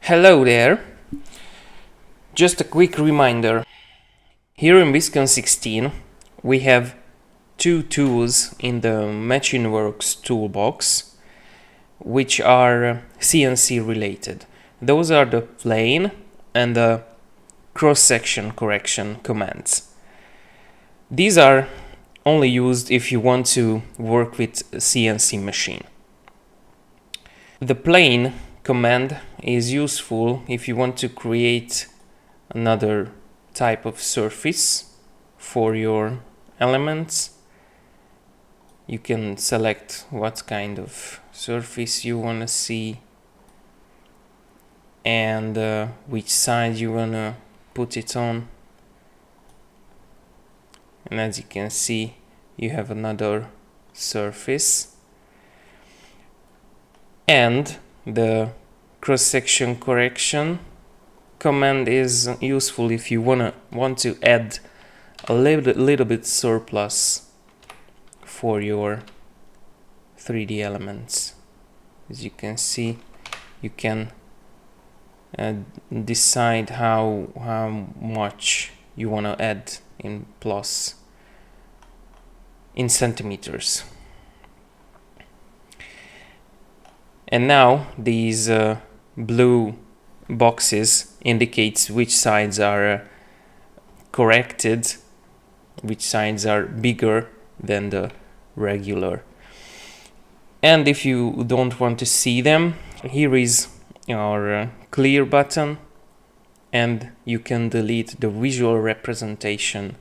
Hello there! Just a quick reminder. Here in Viskon 16 we have two tools in the Machineworks toolbox which are CNC related. Those are the plane and the cross-section correction commands. These are only used if you want to work with a CNC machine. The plane command is useful if you want to create another type of surface for your elements. You can select what kind of surface you want to see and which side you want to put it on. And as you can see, you have another surface. And the cross-section correction command is useful if you want to add a little bit surplus for your 3D elements. As you can see, you can decide how much you want to add in plus in centimeters. And now these blue boxes indicates which sides are corrected, which sides are bigger than the regular. And if you don't want to see them, here is our clear button, and you can delete the visual representation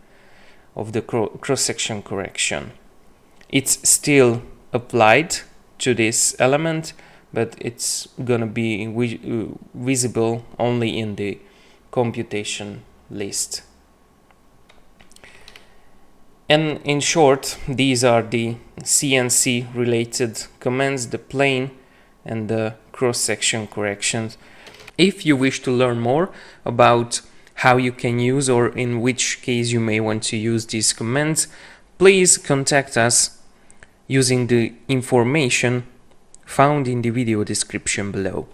of the cross-section correction. It's still applied to this element, but it's gonna be visible only in the computation list. And in short, these are the CNC related commands, the plane and the cross-section corrections. If you wish to learn more about how you can use or in which case you may want to use these commands, please contact us using the information found in the video description below.